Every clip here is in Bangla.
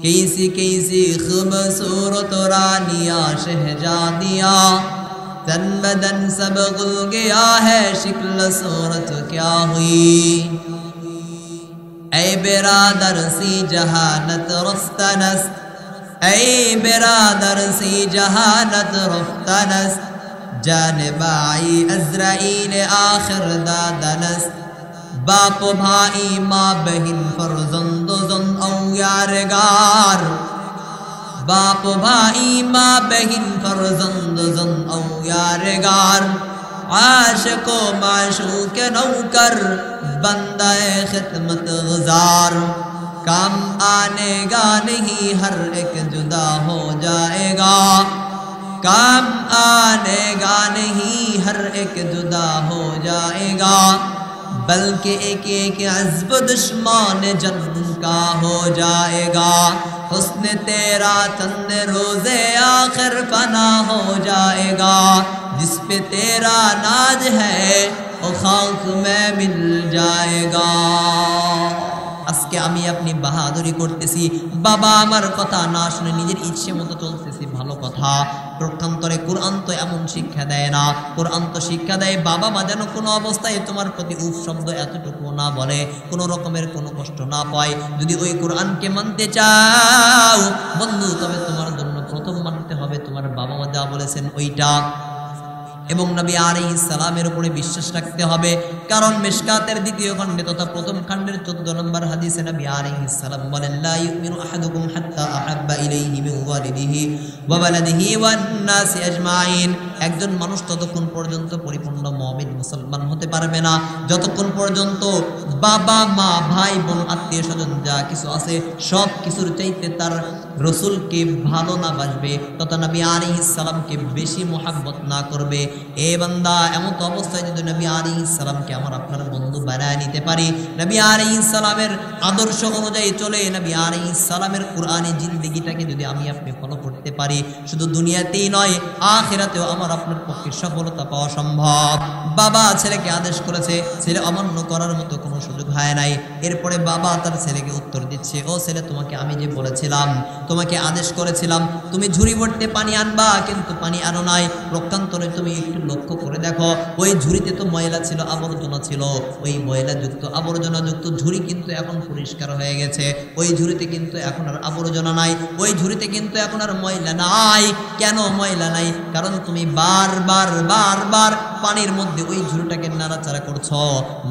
कैसी कैसी खूबसूरत रानियां शहजादियां, तन बदन सब गुल गया है, शिक्ल सूरत क्या हुई। ऐ बिरादर सी जहानत रफ्तनस, ऐ बिरादर सी जहानत रफ्तनस, जानबाई अज़राइल आखिर दादनस। बाप भाई माँ बहन फर्जंद जन औ यारगार, बाप भाई माँ बहन फर्जंद जन औ यारगार। आशिको माशूक नौकर बंदाए खिदमत गुजार, काम आनेगा नहीं हर एक जुदा हो जाएगा, काम आनेगा नहीं हर एक जुदा हो जाएगा। बल्कि एक एक अज़्ब दुश्मन जन्म का हो जाएगा। हुस्न तेरा तंद रोज़े आखिर फना हो जाएगा, जिस पे तेरा नाज है वो खाक में मिल जाएगा। আজকে আমি আপনি বাহাদুরি করতেছি, বাবা আমার কথা না শুনে নিজের ইচ্ছে মতো চলতেছি, ভালো কথা। প্রত্যন্তরে কোরআন তো এমন শিক্ষা দেয় না। কোরআন তো শিক্ষা দেয় বাবা মা যেন কোনো অবস্থায় তোমার প্রতি উফ শব্দ এতটুকু না বলে, কোনো রকমের কোনো কষ্ট না পায়। যদি ওই কোরআনকে মানতে চাও বন্ধু, তবে তোমার জন্য প্রথম মানতে হবে তোমার বাবা মা যা বলেছেন ওইটা, এবং নবী আলাইহিস সালামের উপরে বিশ্বাস রাখতে হবে। কারণ মিশকাতের দ্বিতীয় খণ্ডে তথা প্রথম খণ্ডের 14 নম্বর হাদিসে নবী আলাইহিস সালাম বলেন, লা ইউমিনু আহাদুকুম হাত্তা আহাব্বা ইলাইহি মিন ওয়ালিদিহি ওয়া ওয়ালাদিহি ওয়ান নাসি আজমাইন। একজন মানুষ ততক্ষণ পর্যন্ত পরিপূর্ণ মুমিন মুসলমান হতে পারবে না যতক্ষণ পর্যন্ত বাবা মা ভাই বোন আত্মীয় স্বজন যা কিছু আছে সব কিছুর চাইতে তার রসুলকে ভালো না বাসবে, তথা নবী আলাইহিস সালামকে বেশি মোহাব্বত না করবে। এ বান্দা, এমন তো অবস্থায় যদি নবী আলাইহিস সালামকে আমার আপনার বন্ধু বানায় নিতে পারি, নবী আলাইহিস সালামের আদর্শ অনুযায়ী চলে, নবী আলাইহিস সালামের কোরআনী জিন্দেগিটাকে যদি আমি আপনি ফলো করতে পারি, শুধু দুনিয়াতেই নয় আখিরাতেও আমার আপনার পক্ষে সফলতা পাওয়া সম্ভব। বাবা ছেলেকে আদেশ করেছে, ছেলে অমান্য করার মতো কোনো সুযোগ হয় নাই। এরপরে বাবা তার ছেলেকে উত্তর দিচ্ছে, ও ছেলে, তোমাকে আমি যে বলেছিলাম, তোমাকে আদেশ করেছিলাম তুমি ঝুড়ি ভর্তি পানি আনবা, কিন্তু পানি আনো নাই। প্রত্যন্তরে তুমি একটু লক্ষ্য করে দেখো, ওই ঝুড়িতে তো ময়লা ছিল, আবর্জনা ছিল। ওই ময়লাযুক্ত আবর্জনাযুক্ত ঝুড়ি কিন্তু এখন পরিষ্কার হয়ে গেছে। ওই ঝুড়িতে কিন্তু এখন আর আবর্জনা নাই, ওই ঝুড়িতে কিন্তু এখন আর ময়লা নাই। কেন ময়লা নাই? কারণ তুমি বারবার বারবার পানির মধ্যে ওই ঝুড়িটাকে নাড়াচাড়া করছো।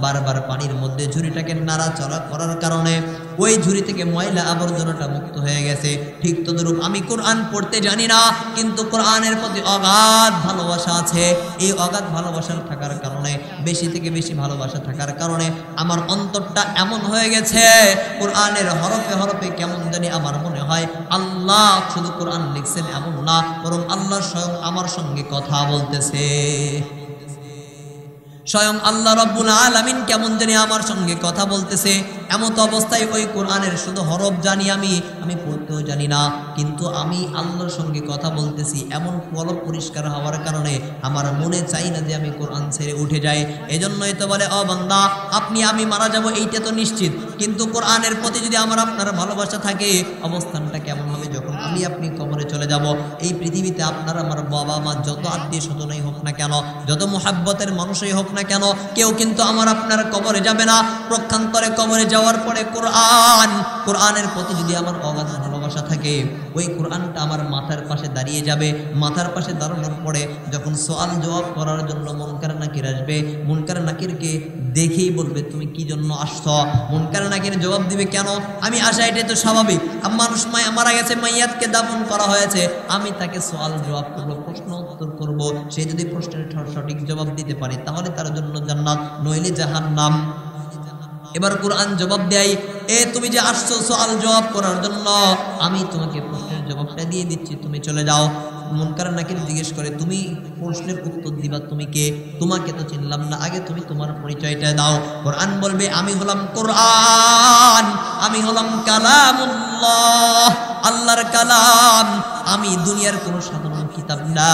বারবার পানির মধ্যে ঝুড়িটাকে নাড়াচাড়া করার কারণে ওই ঝুড়ি থেকে ময়লা আবর্জনাটা মুক্ত হয়ে গেছে। ঠিক তদ্রূপ আমি কোরআন পড়তে জানি না, কিন্তু কোরআনের প্রতি অগাধ ভালোবাসা আছে। এই অগাধ ভালোবাসার থাকার কারণে, বেশি থেকে বেশি ভালোবাসা থাকার কারণে আমার অন্তরটা এমন হয়ে গেছে, কোরআনের হরফে হরফে কেমন জানি আমার মনে হয় আল্লাহ শুধু কোরআন লিখছেন এমন না, বরং আল্লাহ স্বয়ং আমার সঙ্গে কথা বলতেছে। স্বয়ং আল্লাহ রাব্বুল আলামিন কেমন জানি আমার সঙ্গে কথা বলতেছে। এমত অবস্থায় ওই কোরআনের শুধু হরফ জানি আমি পড়তেও জানি না, কিন্তু আমি আল্লাহর সঙ্গে কথা বলতেছি। এমন কলব পরিষ্কার হওয়ার কারণে আমার মনে চাই না যে আমি কোরআন ছেড়ে উঠে যাই। এজন্যই তো বলে, ও বান্দা, আপনি আমি মারা যাব এইটা তো নিশ্চিত, কিন্তু কোরআনের প্রতি যদি আমার আপনার ভালোবাসা থাকে, অবস্থানটা কেমন হবে যখন আমি আপনি কবরে চলে যাব? এই পৃথিবীতে আপনার আমার বাবা মা যত আত্মীয় স্বজনই হোক না কেন, যত মুহাব্বতের মানুষই হোক না কেন, কেউ কিন্তু আমার আপনার কবরে যাবে না। প্রক্ষান্তরে কবরে যাওয়ার পরে কোরআনের প্রতি যদি আমার অগাধ ভালোবাসা থাকে, ওই কোরআনটা আমার মাথার পাশে দাঁড়িয়ে যাবে। মাথার পাশে দাঁড়ানোর পরে যখন সওয়াল জবাব করার জন্য মুনকার নাকির আসবে, মুনকার নাকিরকে দেখেই বলবে, তুমি কি জন্য আসছো? মুনকার নাকির জবাব দিবে, কেন আমি আসা, এটাই তো স্বাভাবিক। মানুষ মারা গেছে, মাইয়াতকে দাফন করা হয়েছে, আমি তাকে সওয়াল জবাব করবো, প্রশ্ন উত্তর করবো। সে যদি প্রশ্নের সঠিক জবাব দিতে পারে তাহলে তার জন্য জান্নাত, নইলে জাহান্নাম। এবার কোরআন জবাব দেয়, তুমি যে আসছো সওয়াল জবাব করার জন্য, আমি তোমাকে প্রশ্নের জবাবটা দিয়ে দিচ্ছি, তুমি চলে যাও। মুনকার নাকির জিজ্ঞেস করে, তুমি প্রশ্নের উত্তর দিবা, তুমি কে? তোমাকে তো চিনলাম না, আগে তুমি তোমার পরিচয়টা দাও। কোরআন বলবে, আমি হলাম কোরআন, আমি হলাম কালামুল্লাহ। আল্লাহর কালাম। আমি দুনিয়ার কোনো সাধারণ কিতাব না,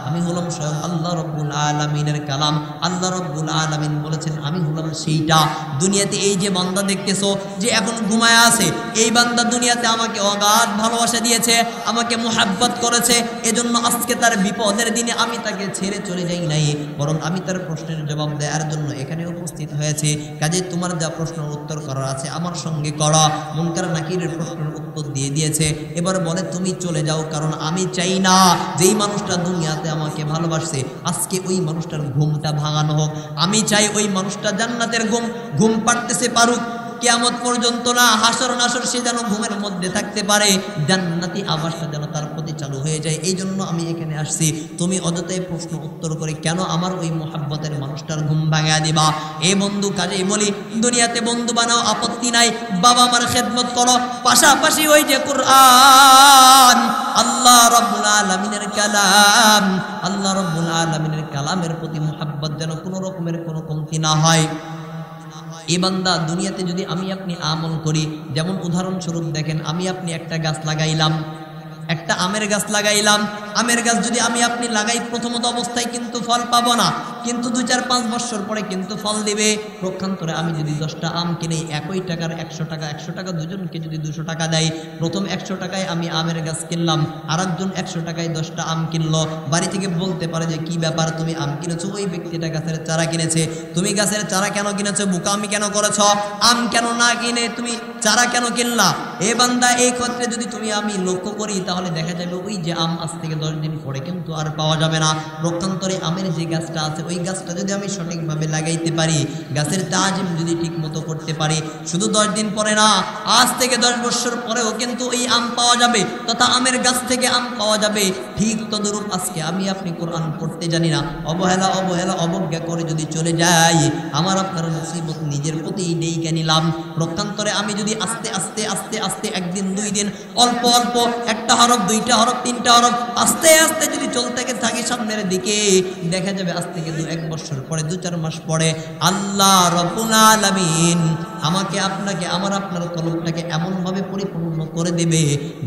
আমি হলাম স্বয়ং আল্লাহ রব্বুল আলামিনের কালাম। আল্লাহ রব্বুল আলামিন বলেছেন আমি হলাম সেইটা। দুনিয়াতে এই যে বান্দা দেখতেছো যে এখন ঘুমায় আছে, এই বান্দা দুনিয়াতে আমাকে অগাধ ভালোবাসা দিয়েছে, আমাকে মুহাব্বত করেছে। এজন্য আজকে তার বিপদের দিনে আমি তাকে ছেড়ে চলে যাই নাই, বরং আমি তার প্রশ্নের জবাব দেওয়ার জন্য এখানে উপস্থিত হয়েছে। কাজে তোমার যা প্রশ্নের উত্তর করার আছে আমার সঙ্গে করা। মুনকার নাকিরের প্রশ্নের উত্তর দিয়ে দিয়েছে। এবার বলে তুমি চলে যাও, কারণ আমি চাই না যেই মানুষটা দুনিয়াতে আমাকে ভালোবাসছে আজকে ওই মানুষটার ঘুমটা ভাঙানো হোক। আমি চাই ওই মানুষটা জান্নাতের ঘুম পাড়তেছে পারুক, কিয়ামত পর্যন্ত না, হাসর নাসর সে যেন ঘুমের মধ্যে থাকতে পারে, জান্নাতি আবাসটা যেন তার প্রতি চালু হয়ে যায়। এই জন্য আমি এখানে আসছি। তুমি অযথাই প্রশ্ন উত্তর করে কেন আমার ওই মুহাব্বতের মানুষটার ঘুম ভাঙা দিবা? এ বন্ধু, কাজেই বলি দুনিয়াতে বন্ধু বানাও, আপত্তি নাই, বাবা আমার খেদমত করো, পাশাপাশি ওই যে কুরআন আল্লাহ রাব্বুল আলামিনের কালাম, আল্লাহ রাব্বুল আলামিনের কালামের প্রতি মুহাব্বত যেন কোনো রকমের কোনো কমতি না হয়। এই বান্দা দুনিয়াতে যদি আমি আপনি আমল করি, যেমন উদাহরণস্বরূপ দেখেন আমি আপনি একটা গাছ লাগাইলাম, একটা আমের গাছ লাগাইলাম। আমের গাছ যদি আমি আপনি লাগাই প্রথমত অবস্থায় কিন্তু ফল পাবো না, কিন্তু 2-4-5 বছর পরে কিন্তু ফল দিবে। পক্ষান্তরে আমি যদি 10টা আম কিনে একই টাকার 100 টাকা দুজনকে যদি 200 টাকা দেয়, প্রথম 100 টাকায় আমি আমের গাছ কিনলাম, আরেকজন 100 টাকায় 10টা আম কিনলো। বাড়ি থেকে বলতে পারে যে কি ব্যাপার তুমি আম কিনেছো, ওই ব্যক্তিটা গাছের চারা কিনেছে, তুমি গাছের চারা কেন কিনেছো, বোকামি কেন করেছ, আম কেন না কিনে তুমি চারা কেন কিনলা? এ বান্দা, এই ক্ষেত্রে যদি তুমি আমি লক্ষ্য করি তাহলে দেখা যাবে ওই যে আম আজ থেকে 10 দিন পরে কিন্তু আর পাওয়া যাবে না। পক্ষান্তরে আমের যে গাছটা আছে ওই গাছটা যদি আমি সঠিকভাবে লাগাইতে পারি, গাছের তাজিম যদি ঠিক মতো করতে পারি, শুধু 10 দিন পরে না, আজ থেকে 10 বছর পরেও কিন্তু ওই আম পাওয়া যাবে, তথা আমের গাছ থেকে আম পাওয়া যাবে। ঠিক তদরূপ আজকে আমি আপনি কোরআন পড়তে জানি না, অবজ্ঞা করে যদি চলে যাই, আমার আপনার মুসিবত নিজের প্রতি ডেকে নিলাম। পক্ষান্তরে আমি যদি আস্তে আস্তে আস্তে আস্তে 1 দিন 2 দিন অল্প অল্প 1টা হরফ 2টা হরফ 3টা হরফ আস্তে আস্তে যদি চলতে থাকি সামনের দিকে, দেখা যাবে আজ থেকে 1 বছর পরে 2-4 মাস পরে আল্লাহ রাব্বুল আলামিন আমাকে আপনাকে আমার আপনার কলবটাকে এমনভাবে পরিপূর্ণ করে দেবে,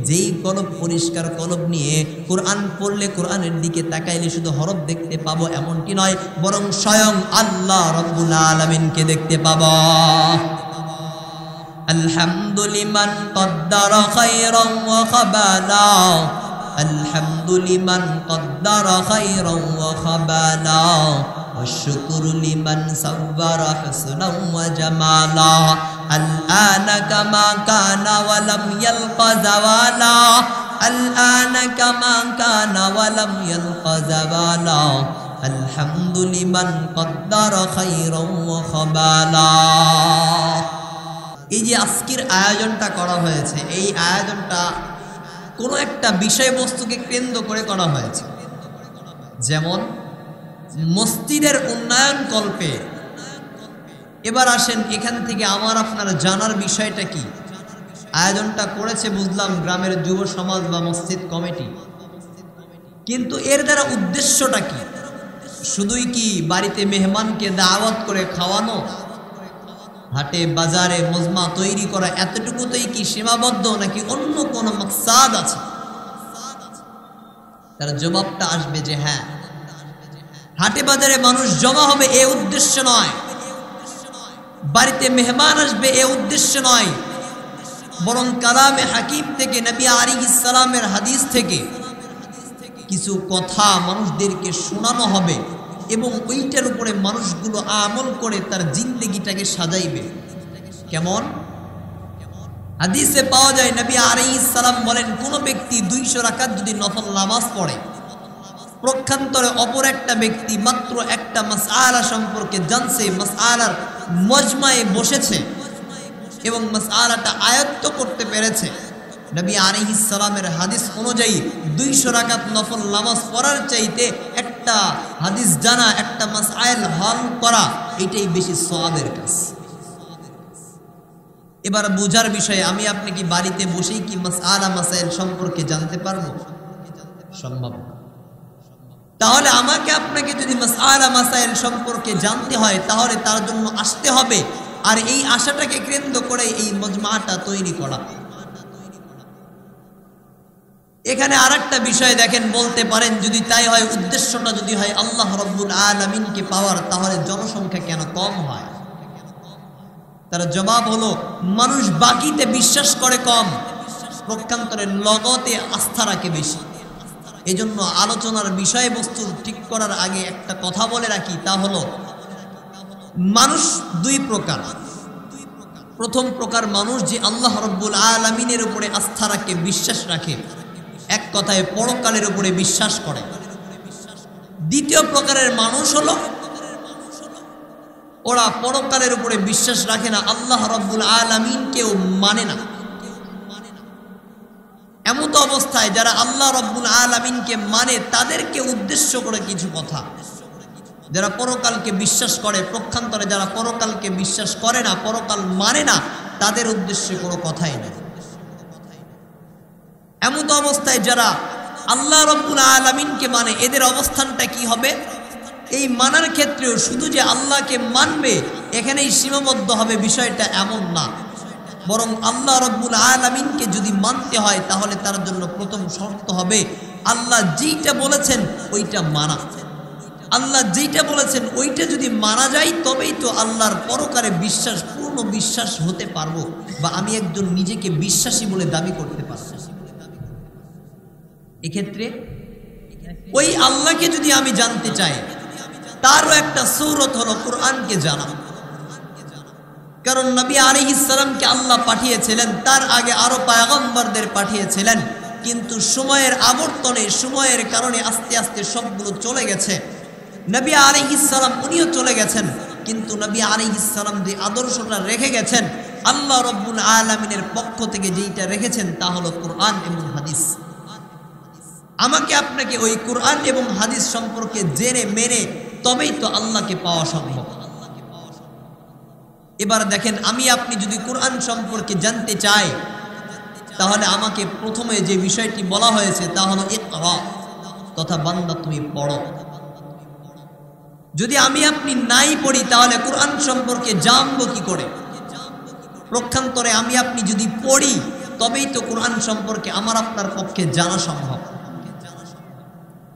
যেই কলব পরিষ্কার কলব নিয়ে কোরআন পড়লে কোরআনের দিকে তাকাইলে শুধু হরফ দেখতে পাবো এমনটি নয়, বরং স্বয়ং আল্লাহ রাব্বুল আলামিনকে দেখতে পাবো। আলহামদুলিমান কদ্দারা খায়রান ওয়া খাবালা, আলহামদুলিমান কদ্দারা খায়রান ওয়া খাবালা, ওয়াশকুরু লিমান সাওয়ারা হুসনান ওয়া জামালা, আল-আনা কামা কানা ওয়া লাম ইয়ালকা যাওয়ালা, আল-আনা কামা কানা ওয়া লাম ইয়ালকা যাওয়ালা, আলহামদুলিমান কদ্দারা খায়রান ওয়া খাবালা। এই যে আজকের আয়োজনটা করা হয়েছে, এই আয়োজনটা কোনো একটা বিষয়বস্তুকে কেন্দ্র করে করা হয়েছে। যেমন মসজিদের উন্নয়ন কল্পে। এবার আসেন এখান থেকে আমার আপনার জানার বিষয়টা কি। আয়োজনটা করেছে বুঝলাম গ্রামের যুব সমাজ বা মসজিদ কমিটি, কিন্তু এর দ্বারা উদ্দেশ্যটা কি? শুধুই কি বাড়িতে মেহমানকে দাওয়াত করে খাওয়ানো, হাটে বাজারে মজমা তৈরি করা, এতটুকুতেই কি সীমাবদ্ধ, নাকি অন্য কোনো মাকসাদ আছে? তার জবাবটা আসবে যে হ্যাঁ, হাটে বাজারে মানুষ জমা হবে এ উদ্দেশ্য নয়, বাড়িতে মেহমান আসবে এ উদ্দেশ্য নয়, বরং কালামে হাকিম থেকে, নবী আলাইহিস সালামের হাদিস থেকে কিছু কথা মানুষদেরকে শোনানো হবে এবং ওইটার উপরে মানুষগুলো আমল করে তার জিন্দেগিটাকে সাজাইবে। কেমন? হাদিসে পাওয়া যায় নবী আলাইহিস সালাম বলেন, কোন ব্যক্তি 200 রাকাত যদি নফল নামাজ পড়ে, পক্ষান্তরে অপর একটা ব্যক্তি মাত্র একটা মাসআলা সম্পর্কে জানছে, মাসআলার মজমায়ে বসেছে এবং মাসআলাটা আয়ত্ত করতে পেরেছে, নবী আলাইহিস সালামের হাদিস অনুযায়ী 200 রাকাত নফল নামাজ পড়ার চাইতে একটা হাদিস জানা, একটা মাসআইল হল করা, এটাই বেশি সওয়াবের কাজ। এবার বোঝার বিষয়ে, আমি আপনি কি বাড়িতে বসেই কি মাসআলা মাসাইল সম্পর্কে জানতে পারবো? সম্ভব না। তাহলে আমাকে আপনাকে যদি মাসআলা মাসাইল সম্পর্কে জানতে হয়, তাহলে তার জন্য আসতে হবে, আর এই আশাটাকে কেন্দ্র করে এই মজমাটা তৈরি করা। এখানে আরেকটা বিষয় দেখেন, বলতে পারেন যদি তাই হয়, উদ্দেশ্যটা যদি হয় আল্লাহ রাব্বুল আলামিনকে পাওয়ার, তাহলে জনসংখ্যা কেন কম হয়? তার জবাব হলো, মানুষ বাকিতে বিশ্বাস করে কম, প্রক্ষান্তরে লগতে আস্থা রাখে বেশি। এজন্য আলোচনার বিষয়বস্তু ঠিক করার আগে একটা কথা বলে রাখি, তা হলো মানুষ দুই প্রকার। প্রথম প্রকার মানুষ যে আল্লাহ রাব্বুল আলামিনের উপরে আস্থা রাখে, বিশ্বাস রাখে, এক কথায় পরকালের উপরে বিশ্বাস করে। দ্বিতীয় প্রকারের মানুষ হলো ওরা পরকালের উপরে বিশ্বাস রাখে না, আল্লাহ রাব্বুল আলামিনকেও মানে না। এমত অবস্থায় যারা আল্লাহ রাব্বুল আলামিনকে মানে তাদেরকে উদ্দেশ্য করে কিছু কথা, যারা পরকালকে বিশ্বাস করে, পক্ষান্তরে যারা পরকালকে বিশ্বাস করে না, পরকাল মানে না, তাদের উদ্দেশ্যে কোনো কথাই নেই। এমত অবস্থায় যারা আল্লাহ রাব্বুল আলামিনকে মানে, এদের অবস্থানটা কি হবে? এই মানার ক্ষেত্রেও শুধু যে আল্লাহকে মানবে এখানেই সীমাবদ্ধ হবে, বিষয়টা এমন না। বরং আল্লাহ রাব্বুল আলামিনকে যদি মানতে হয় তাহলে তার জন্য প্রথম শর্ত হবে আল্লাহ যেইটা বলেছেন ওইটা মানা। আল্লাহ যেইটা বলেছেন ওইটা যদি মানা যায় তবেই তো আল্লাহর পরকালে বিশ্বাস, পূর্ণ বিশ্বাস হতে পারবো, বা আমি একজন নিজেকে বিশ্বাসী বলে দাবি করতে পারবো। এক্ষেত্রে ওই আল্লাহকে যদি আমি জানতে চাই, তারও একটা সূরত হলো কোরআনকে জানা। কারণ নবী আলাইহিস সালামকে আল্লাহ পাঠিয়েছিলেন, তার আগে আরো পয়গম্বরদের পাঠিয়েছিলেন, কিন্তু সময়ের আবর্তনে, সময়ের কারণে আস্তে আস্তে সবগুলো চলে গেছে। নবী আলাইহিস সালাম উনিও চলে গেছেন, কিন্তু নবী আলাইহিস সালাম যে আদর্শটা রেখে গেছেন, আল্লাহ রাব্বুল আলামিনের পক্ষ থেকে যেইটা রেখেছেন তা হলো কোরআন এবং হাদিস। আমাকে আপনাকে ওই কোরআন এবং হাদিস সম্পর্কে জেনে মেনে তবেই তো আল্লাহকে পাওয়া সম্ভব। এবার দেখেন, আমি আপনি যদি কোরআন সম্পর্কে জানতে চাই তাহলে আমাকে প্রথমে যে বিষয়টি বলা হয়েছে তা হলো ইকরা, তথা বান্দা তুমি পড়ো। যদি আমি আপনি নাই পড়ি তাহলে কোরআন সম্পর্কে জানবো কি করে? প্রক্ষান্তরে আমি আপনি যদি পড়ি তবেই তো কোরআন সম্পর্কে আমার আপনার পক্ষে জানা সম্ভব।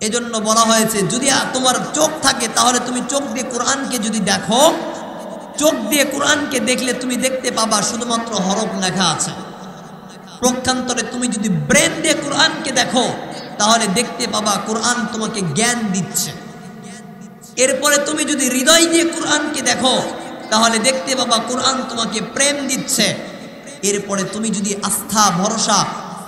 এজন্য বলা হয়েছে যদি তোমার চোখ থাকে তাহলে তুমি চোখ দিয়ে কোরআনকে যদি দেখো, চোখ দিয়ে কোরআনকে দেখলে তুমি দেখতে পাবা শুধুমাত্র হরফ লেখা আছে। প্রক্ষান্তরে তুমি যদি ব্রেন দিয়ে কোরআনকে দেখো তাহলে দেখতে পাবা কোরআন তোমাকে জ্ঞান দিচ্ছে। এরপরে তুমি যদি হৃদয় দিয়ে কোরআনকে দেখো তাহলে দেখতে পাবা কোরআন তোমাকে প্রেম দিচ্ছে। এরপরে তুমি যদি আস্থা, ভরসা,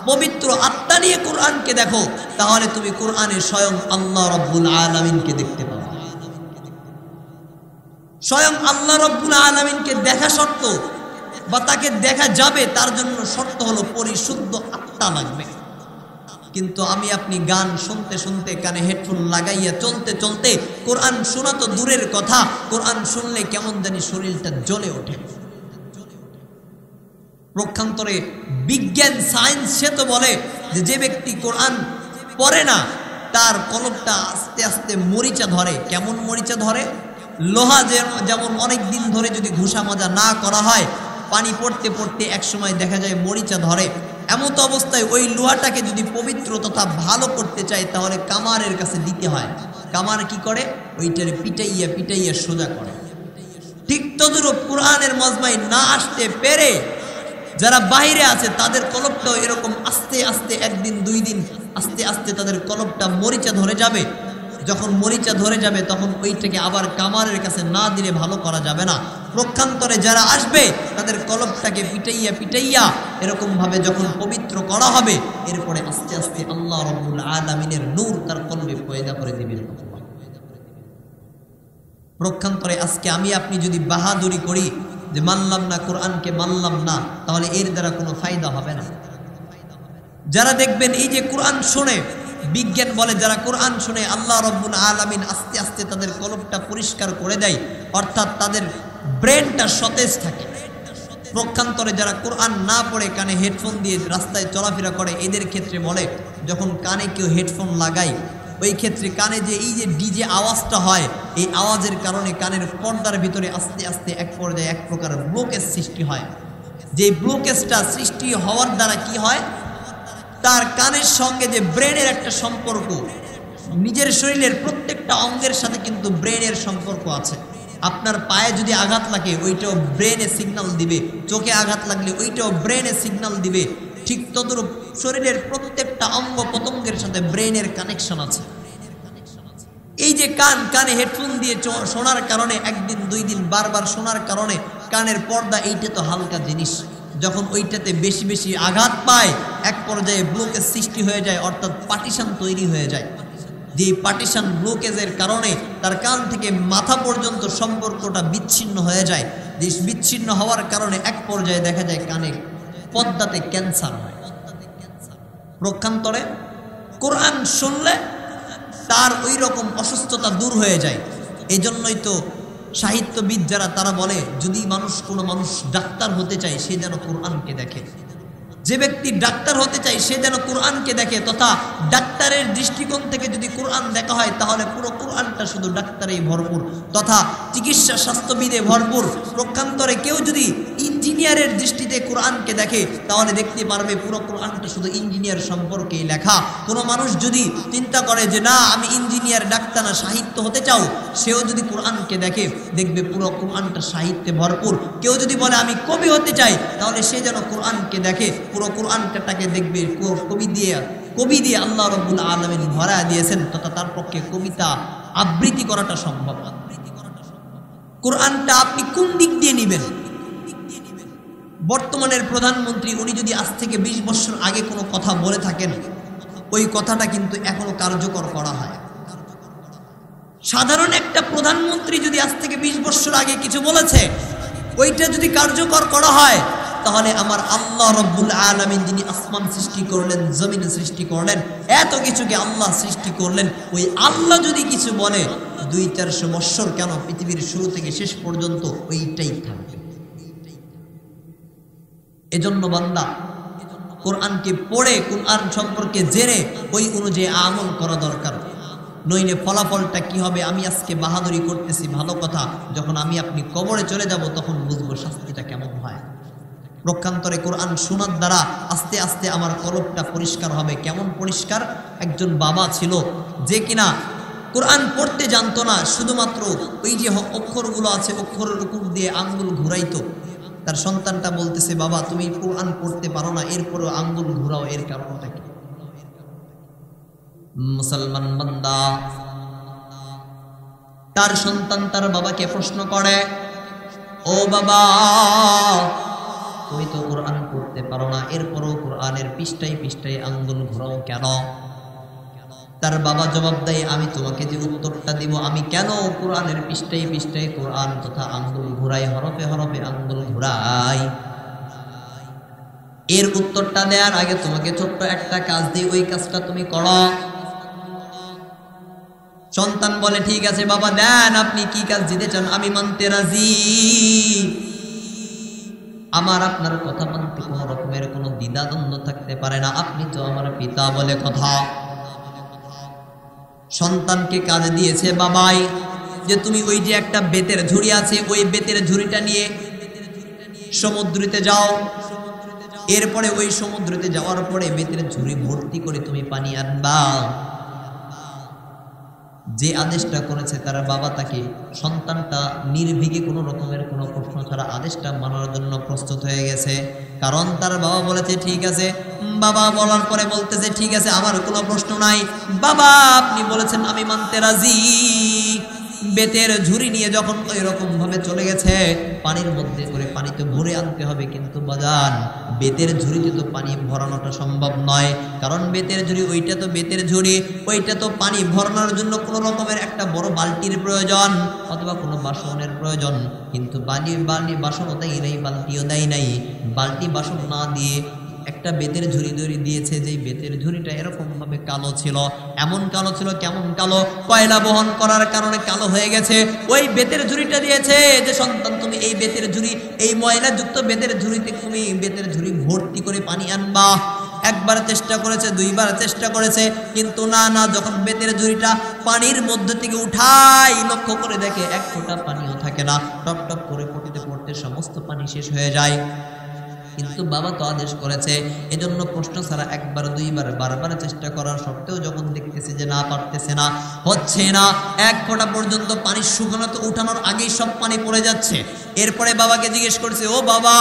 পবিত্র আত্মা নিয়ে কোরআনকে দেখো তাহলে তুমি কোরআনে স্বয়ং আল্লাহ রাব্বুল আলামিনকে দেখতে পাবে। স্বয়ং আল্লাহ রাব্বুল আলামিনকে দেখা শর্ত, বা তাকে দেখা যাবে তার জন্য শর্ত হলো পরিশুদ্ধ আত্মা লাগবে। কিন্তু আমি আপনি গান শুনতে শুনতে, কানে হেডফোন লাগাইয়া চলতে চলতে কোরআন শোনা তো দূরের কথা, কোরআন শুনলে কেমন জানি শরীরটা জ্বলে ওঠে। প্রক্ষান্তরে বিজ্ঞান, সায়েন্স সে তো বলে যে ব্যক্তি কোরআন পড়ে না তার কলবটা আস্তে আস্তে মরিচা ধরে। কেমন মরিচা ধরে? লোহা যেমন অনেক দিন ধরে যদি ঘুষা মাজা না করা হয়, পানি পড়তে পড়তে এক সময় দেখা যায় মরিচা ধরে। এমত অবস্থায় ওই লোহাটাকে যদি পবিত্র তথা ভালো করতে চায় তাহলে কামারের কাছে দিতে হয়। কামার কি করে? ওইটারে পিটাইয়া পিটাইয়া সোজা করে। ঠিক তদুরূপ কোরআনের মজমায় না আসতে পেরে যারা বাইরে আছে তাদের কলবটাও এরকম আস্তে আস্তে, একদিন দুই দিন আস্তে আস্তে তাদের কলবটা মরিচা ধরে যাবে। যখন মরিচা ধরে যাবে তখন ওইটাকে আবার কামারের কাছে না দিলে ভালো করা যাবে না। প্রক্ষান্তরে যারা আসবে তাদের কলবটাকে পিটাইয়া পিটাইয়া এরকম ভাবে যখন পবিত্র করা হবে, এরপরে আস্তে আস্তে আল্লাহ রাব্বুল আলামিনের নূর তার কলবে পয়দা করে দিবেন। প্রক্ষান্তরে আজকে আমি আপনি যদি বাহাদুরি করি যে মানলাম না, কোরআনকে মানলাম না, তাহলে এর দ্বারা কোনো ফায়দা হবে না। যারা দেখবেন এই যে কোরআন শুনে, বিজ্ঞান বলে যারা কোরআন শুনে আল্লাহ রাব্বুল আলামিন আস্তে আস্তে তাদের কলবটা পরিষ্কার করে দেয়, অর্থাৎ তাদের ব্রেনটা সতেজ থাকে। প্রক্ষান্তরে যারা কোরআন না পড়ে কানে হেডফোন দিয়ে রাস্তায় চলাফেরা করে, এদের ক্ষেত্রে বলে যখন কানে কেউ হেডফোন লাগায় ওই ক্ষেত্রে কানে যে এই যে ডিজে আওয়াজটা হয়, এই আওয়াজের কারণে কানের পর্দার ভিতরে আস্তে আস্তে এক পর্যায়ে এক প্রকার ব্লকেজ সৃষ্টি হয়। যে ব্লকেজটা সৃষ্টি হওয়ার দ্বারা কি হয়, তার কানের সঙ্গে যে ব্রেনের একটা সম্পর্ক, নিজের শরীরের প্রত্যেকটা অঙ্গের সাথে কিন্তু ব্রেনের সম্পর্ক আছে। আপনার পায়ে যদি আঘাত লাগে ওইটাও ব্রেনে সিগন্যাল দিবে, চোখে আঘাত লাগলে ওইটাও ব্রেনে সিগন্যাল দিবে। ঠিক তদ্রূপ শরীরের প্রত্যেকটা অঙ্গ প্রত্যঙ্গের সাথে ব্রেনের কানেকশন আছে। এই যে কানে হেডফোন দিয়ে শোনার কারণে একদিন দুই দিন বারবার শোনার কারণে কানের পর্দা, এইটা তো হালকা জিনিস। যখন ওইটাতে বেশি বেশি আঘাত পায় এক পর্যায়ে ব্লকেজ সৃষ্টি হয়ে যায়, অর্থাৎ পার্টিশন তৈরি হয়ে যায়। যে পার্টিশন ব্লকেজের কারণে তার কান থেকে মাথা পর্যন্ত সম্পর্কটা বিচ্ছিন্ন হয়ে যায়। যে বিচ্ছিন্ন হওয়ার কারণে এক পর্যায়ে দেখা যায় কানের পর্দাতে ক্যান্সার হয়। পক্ষান্তরে কোরআন শুনলে তার ওই রকম অসুস্থতা দূর হয়ে যায়। এই জন্যই তো সাহিত্যবিদ যারা তারা বলে, যদি কোনো মানুষ ডাক্তার হতে চায় সে যেন কোরআনকে দেখে। যে ব্যক্তি ডাক্তার হতে চায় সে যেন কোরআনকে দেখে, তথা ডাক্তারের দৃষ্টিকোণ থেকে যদি কোরআন দেখা হয় তাহলে পুরো কোরআনটা শুধু ডাক্তারেই ভরপুর, তথা চিকিৎসা স্বাস্থ্যবিদে ভরপুর। পক্ষান্তরে কেউ যদি ইঞ্জিনিয়ারের দৃষ্টিতে কোরআনকে দেখে তাহলে দেখতে পারবে পুরো কোরআনটা শুধু ইঞ্জিনিয়ার সম্পর্কেই লেখা। কোনো মানুষ যদি চিন্তা করে যে না আমি ইঞ্জিনিয়ার ডাক্তার না সাহিত্য হতে চাও, সেও যদি কোরআনকে দেখে দেখবে পুরো কোরআনটা সাহিত্যে ভরপুর। কেউ যদি বলে আমি কবি হতে চাই তাহলে সে যেন কোরআনকে দেখে, পুরো কোরআনটাকে দেখবে কবি দিয়ে আল্লাহ রাব্বুল আলামিন ভরা দিয়েছেন, তথা তার পক্ষে কবিতা আবৃত্তি করাটা সম্ভব। কোরআনটা আপনি কোন দিক দিয়ে নেবেন? বর্তমানের প্রধানমন্ত্রী উনি যদি আজ থেকে 20 বছর আগে কোনো কথা বলে থাকেন, ওই কথাটা কিন্তু এখনো কার্যকর করা হয়। সাধারণ একটা প্রধানমন্ত্রী যদি আজ থেকে 20 বছর আগে কিছু বলেছে, ওইটা যদি কার্যকর করা হয়, তাহলে আমার আল্লাহ রাব্বুল আলামিন যিনি আসমান সৃষ্টি করলেন, জমিন সৃষ্টি করলেন, এত কিছুকে আল্লাহ সৃষ্টি করলেন, ওই আল্লাহ যদি কিছু বলে 200-400 বছর কেন পৃথিবীর শুরু থেকে শেষ পর্যন্ত ওইটাই থাকবে। এজন্য বান্দা কোরআনকে পড়ে কোরআন সম্পর্কে জেনে ওই অনুযায়ী আমল করা দরকার। নইলে ফলাফলটা কি হবে? আমি আজকে বাহাদুরি করতেছি ভালো কথা, যখন আমি আপনি কবরে চলে যাব তখন বুঝবো শাস্তিটা কেমন হয়। পক্ষান্তরে কোরআন শোনার দ্বারা আস্তে আস্তে আমার কলবটা পরিষ্কার হবে। কেমন পরিষ্কার? একজন বাবা ছিল যে কিনা কোরআন পড়তে জানতো না, শুধুমাত্র ওই যে অক্ষরগুলো আছে অক্ষরের উপর দিয়ে আঙ্গুল ঘুরাইতো। তার সন্তানটা বলতেছে, বাবা তুমি কোরআন পড়তে পারো না, এরপরেও আঙ্গুল ঘুরাও, এর কারণটা কি? মুসলমান বান্দা তার সন্তান তার বাবাকে প্রশ্ন করে, ও বাবা তুমি তো কোরআন পড়তে পারো না, এরপরও কোরআনের পৃষ্ঠায় পৃষ্ঠায় আঙ্গুল ঘোরাও কেন? তার বাবা জবাব দেয়, আমি তোমাকে যে উত্তরটা দিব, আমি কেন কোরআনের পৃষ্ঠায় পৃষ্ঠায় কোরআন তথা আঙ্গুল ঘুরাই, হরফে হরফে আঙ্গুল ঘুরাই, এর উত্তরটা দেওয়ার আগে তোমাকে ছোট্ট একটা কাজ দিই, ওই কাজটা তুমি করো। সন্তান বলে, ঠিক আছে বাবা দেন, আপনি কি কাজ দিতে চান? আমি মানতে রাজি, আমার আপনার কথা মানতে কোনো রকমের কোনো দ্বিধাদ্বন্দ্ব থাকতে পারে না, আপনি তো আমার পিতা বলে কথা। সন্তানকে কাজ দিয়েছে বাবাই, যে তুমি ওই যে একটা বেতের ঝুড়ি আছে, ওই বেতের ঝুড়িটা নিয়ে সমুদ্রতে যাও, এরপরে ওই সমুদ্রতে যাওয়ার পরে বেতের ঝুড়ি ভর্তি করে তুমি পানি আনবা। যে আদেশটা করেছে তার বাবা, তাকে সন্তানটা নির্ভীকে কোনো রকমের কোনো প্রশ্ন ছাড়া আদেশটা মানার জন্য প্রস্তুত হয়ে গেছে। কারণ তার বাবা বলেছে ঠিক আছে। বাবা বলার পরে বলতেছে ঠিক আছে, আমার কোনো প্রশ্ন নাই বাবা, আপনি বলেছেন আমি মানতে রাজি। বেতের ঝুড়ি নিয়ে যখন ওই রকম ভাবে চলে গেছে, পানির মধ্যে করে পানি তো ভরে আনতে হবে, কিন্তু বাজান বেতের ঝুড়িতে তো পানি ভরানোটা সম্ভব নয়, কারণ বেতের ঝুড়ি ওইটা তো বেতের ঝুড়ি, ওইটা তো পানি ভরানোর জন্য কোনো রকমের একটা বড় বালতির প্রয়োজন অথবা কোনো বাসনের প্রয়োজন, কিন্তু বাসনও দেয় নাই, বালতিও দেয় নাই। বালতি বাসন না দিয়ে একটা বেতের ঝুড়ি দিয়েছে, যেই বেতের ঝুড়িটা এরকম ভাবে কালো ছিল, এমন কালো ছিল, কেমন কালো, কয়লা বহন করার কারণে কালো হয়ে গেছে। ওই বেতের ঝুড়িটা দিয়েছে যে সন্তান তুমি এই বেতের ঝুড়ি, এই ময়লাযুক্ত বেতের ঝুড়িতে তুমি বেতের ঝুড়ি ভর্তি করে পানি আনবা। একবার চেষ্টা করেছে, দুইবার চেষ্টা করেছে, কিন্তু না, যখন বেতের ঝুড়িটা পানির মধ্যে থেকে উঠাই লক্ষ্য করে দেখে এক ফোঁটা পানিও থাকে না, টপ টপ করে পড়তে পড়তে সমস্ত পানি শেষ হয়ে যায়। কিন্তু বাবা তো আদেশ করেছে। এজন্য প্রশ্ন ছাড়া একবার দুইবার বারবার চেষ্টা করার সত্ত্বেও যখন দেখতেছে যে না পারতেছে না, হচ্ছে না, এক ফোঁটা পর্যন্ত পানি শুকনো তো উঠানোর আগেই সব পানি পড়ে যাচ্ছে, এরপরে বাবাকে জিজ্ঞেস করছে, ও বাবা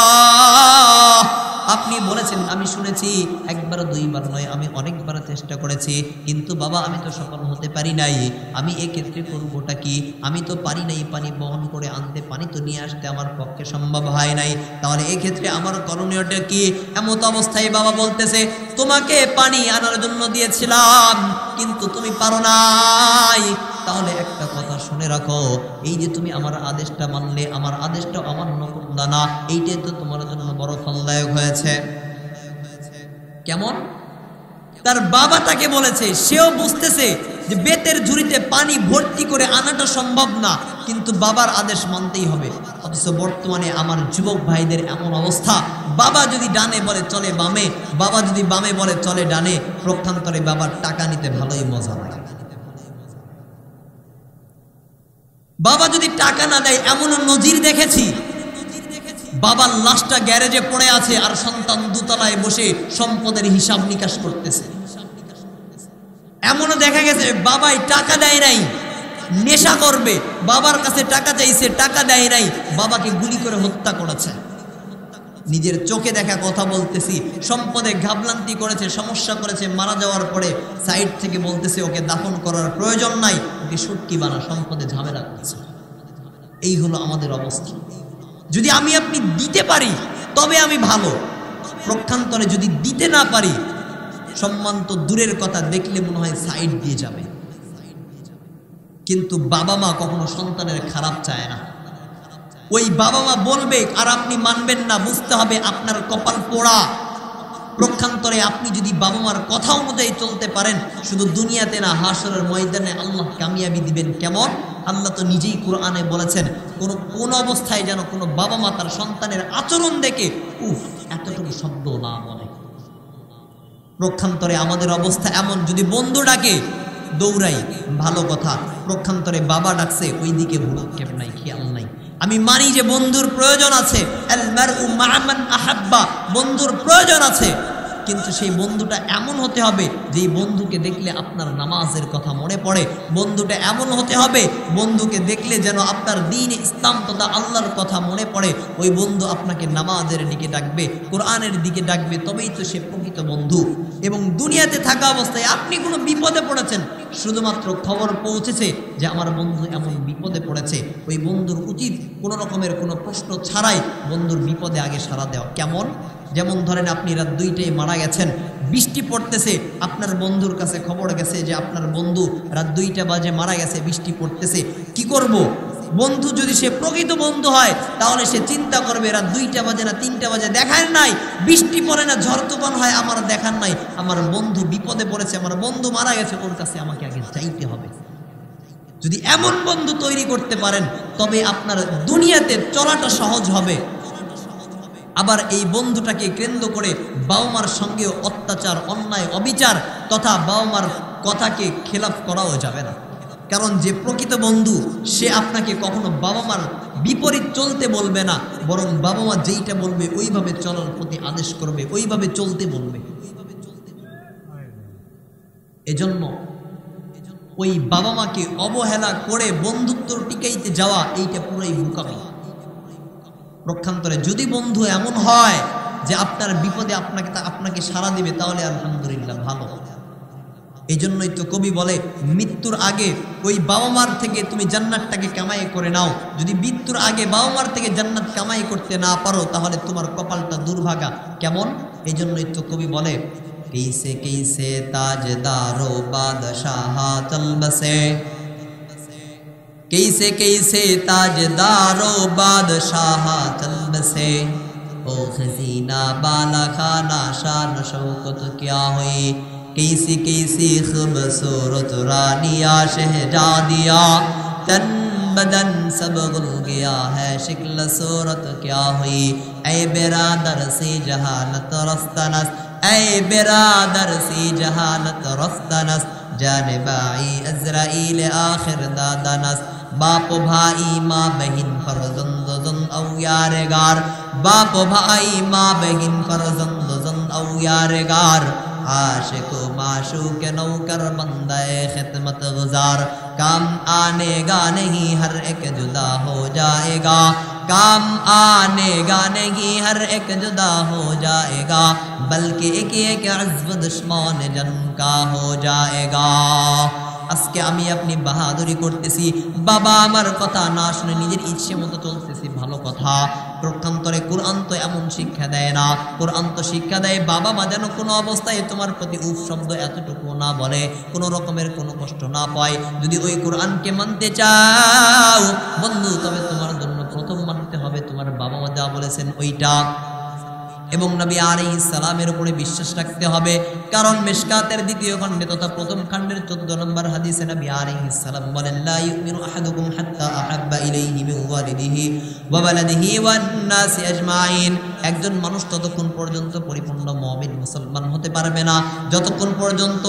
আপনি বলেছেন, আমি শুনেছি একবার দুইবার নয়, আমি অনেকবার চেষ্টা করেছি, কিন্তু বাবা আমি তো সফল হতে পারি নাই, আমি এক্ষেত্রে করবোটা কি? আমি তো পারি নাই পানি বহন করে আনতে, পানি তো নিয়ে আসতে আমার পক্ষে সম্ভব হয় নাই, তাহলে এক্ষেত্রে আমার করণীয়টা কি? এমত অবস্থায় বাবা বলতেছে, তোমাকে পানি আনার জন্য দিয়েছিলাম কিন্তু তুমি পারো নাই, তাহলে একটা কথা শুনে রাখো, এই যে তুমি আমার আদেশটা মানলে, আমার আদেশটা অমান্য করলা না, এইটাই তো তোমার জন্য বড় ফলদায়ক হয়েছে। কেমন? তার বাবা তাকে বলেছে, সেও বুঝতেছে যে বেতের ঝুড়িতে পানি ভর্তি করে আনাটা সম্ভব না, কিন্তু বাবার আদেশ মানতেই হবে। অথচ বর্তমানে আমার যুবক ভাইদের এমন অবস্থা, বাবা যদি ডানে বলে চলে বামে, বাবা যদি বামে বলে চলে ডানে, প্রক্ষান্তরে বাবার টাকা নিতে ভালোই মজা লাগে। বাবা যদি টাকা না দেয়, এমনও নজির দেখেছি, বাবার লাশটা গ্যারেজে পড়ে আছে আর সন্তান দোতলায় বসে সম্পদের হিসাব নিকাশ করতেছে। এমনও দেখা গেছে বাবাই টাকা দেয় নাই, নেশা করবে, বাবার কাছে টাকা চাইছে, টাকা দেয় নাই, বাবাকে গুলি করে হত্যা করেছে। নিজের চোখে দেখা কথা বলতেছি, সম্পদে ঘাবলান্তি করেছে, সমস্যা করেছে, মারা যাওয়ার পরে সাইড থেকে বলতেছে ওকে দাফন করার প্রয়োজন নাই, ওকে সুটকি বানা, সম্পদে ঝামেলা করছে। এই হলো আমাদের অবস্থা। যদি আমি আপনি দিতে পারি তবে আমি ভালো, প্রক্ষান্তরে যদি দিতে না পারি, সম্মান তো দূরের কথা, দেখলে মনে হয় সাইড দিয়ে যাবে। কিন্তু বাবা মা কখনো সন্তানের খারাপ চায় না। ওই বাবা মা বলবে আর আপনি মানবেন না, বুঝতে হবে আপনার কপাল পোড়া। প্রক্ষান্তরে আপনি যদি বাবা মার কথা অনুযায়ী চলতে পারেন, শুধু দুনিয়াতে না, হাসরের ময়দানে আল্লাহ কামিয়াবি দিবেন। কেমন? আল্লাহ তো নিজেই কোরআনে বলেছেন, কোন অবস্থায় যেন কোনো বাবা মা তার সন্তানের আচরণ দেখে উফ এতটুকু শব্দ না বলে। প্রক্ষান্তরে আমাদের অবস্থা এমন, যদি বন্ধু ডাকে দৌড়াই, ভালো কথা, প্রক্ষান্তরে বাবা ডাকছে ওই দিকে ভূক্ষেপ নাই, খেয়াল নাই। আমি মানি যে বন্ধুর প্রয়োজন আছে, আল মারউ মা'a মান আহাব্বা, বন্ধুর প্রয়োজন আছে, কিন্তু সেই বন্ধুটা এমন হতে হবে যেই বন্ধুকে দেখলে আপনার নামাজের কথা মনে পড়ে। বন্ধুটা এমন হতে হবে, বন্ধুকে দেখলে যেন আপনার দ্বীন ইসলাম তথা আল্লাহর কথা মনে পড়ে। ওই বন্ধু আপনাকে নামাজের দিকে ডাকবে, কোরআনের দিকে ডাকবে, তবেই তো সে প্রকৃত বন্ধু। এবং দুনিয়াতে থাকা অবস্থায় আপনি কোনো বিপদে পড়েছেন, শুধুমাত্র খবর পৌঁছেছে যে আমার বন্ধু এমন বিপদে পড়েছে, ওই বন্ধুর উচিত কোনো রকমের কোনো প্রশ্ন ছাড়াই বন্ধুর বিপদে আগে সাড়া দেওয়া। কেমন? যেমন ধরেন আপনি রাত 2টায় মারা গেছেন, বৃষ্টি পড়তেছে, আপনার বন্ধুর কাছে খবর গেছে যে আপনার বন্ধু রাত 2টা বাজে মারা গেছে, বৃষ্টি পড়তেছে, কি করব? বন্ধু যদি সে প্রকৃত বন্ধু হয় তাহলে সে চিন্তা করবে রাত 2টা বাজে না 3টা বাজে, দেখার নাই, বৃষ্টি পড়ে না, ঝড় তুফান হয়, আমার দেখার নাই, আমার বন্ধু বিপদে পড়েছে, আমার বন্ধু মারা গেছে, ওর কাছে আমাকে আগে যাইতে হবে। যদি এমন বন্ধু তৈরি করতে পারেন তবে আপনার দুনিয়াতে চলাটা সহজ হবে। আবার এই বন্ধুটাকে কেন্দ্র করে বাবা মার সঙ্গে অত্যাচার, অন্যায়, অবিচার তথা বাবা মার কথাকে খেলাফ করাও যাবে না। কারণ যে প্রকৃত বন্ধু সে আপনাকে কখনো বাবা মার বিপরীত চলতে বলবে না, বরং বাবা মা যেইটা বলবে ওইভাবে চলার প্রতি আদেশ করবে, ওইভাবে চলতে বলবে। এজন্য ওই বাবা মাকে অবহেলা করে বন্ধুত্ব টিকাইতে যাওয়া, এইটা পুরোই বোকামি। প্রক্ষান্তরে যদি বন্ধু এমন হয় যে আপনার বিপদে আপনাকে সাড়া দিবে, তাহলে আলহামদুলিল্লাহ, ভালো। এই জন্যই তো কবি বলে, মৃত্যুর আগে ওই বাবা মার থেকে তুমি জান্নাতটাকে কামাই করে নাও। যদি মৃত্যুর আগে বাবা মার থেকে জান্নাত কামাই করতে না পারো তাহলে তোমার কপালটা দুর্ভাগা। কেমন? এই জন্যই তো কবি বলে, कैसे कैसे ताजदारो बादशाह चल बसे, कैसे कैसे ताजदारो बादशाह चल बसे, ओ खजीना बाला खाना शान शौकत क्या हुई, कैसी कैसी खूबसूरत रानिया शहजादिया, तन बदन सब गुल गया है, शिक्ल सूरत क्या हुई, ऐ बिरादर सी जहानत रस्तनस, ऐ बिरादर सी जहानत रस्तनस, जाने बाई अज़राइल आखिर दादनस, बाप भाई माँ बहन फर्जंद औ यारगार, बाप भाई माँ बहन फर्जंद जंद औयारगार आशिक माशूक नौकर बंदे खिदमत गुजार काम आनेगा नहीं हर एक जुदा हो जाएगा काम आनेगा नहीं हर एक जुदा हो जाएगा बल्कि एक एक अज़्व दुश्मन जन्म का हो जाएगा। আজকে আমি আপনি বাহাদুরি করতেছি, বাবা আমার কথা না শুনে নিজের ইচ্ছে মতো চলতেছি, ভালো কথা। প্রক্ষান্তরে কোরআন তো এমন শিক্ষা দেয় না। কোরআন তো শিক্ষা দেয় বাবা মা যেন কোনো অবস্থায় তোমার প্রতি উফ শব্দ এতটুকু না বলে, কোনো রকমের কোনো কষ্ট না পায়। যদি ওই কোরআনকে মানতে চাও বন্ধু, তবে তোমার জন্য প্রথম মানতে হবে তোমার বাবা মা যা বলেছেন ওইটা, এবং নবী আলাইহিস সালামের উপরে বিশ্বাস রাখতে হবে। কারণ মিশকাতের দ্বিতীয় খণ্ডে তথা প্রথম খণ্ডের 14 নম্বর হাদিসে নবী আলাইহিস সালাম বলেন, লা ইউমিনু আহাদুকুম হাত্তা আহাব্বা ইলাইহি মিন ওয়ালিদিহি ওয়া ওয়ালাদিহি ওয়ান নাসি আজমাইন। একজন মানুষ ততক্ষণ পর্যন্ত পরিপূর্ণ মুমিন মুসলমান হতে পারবে না যতক্ষণ পর্যন্ত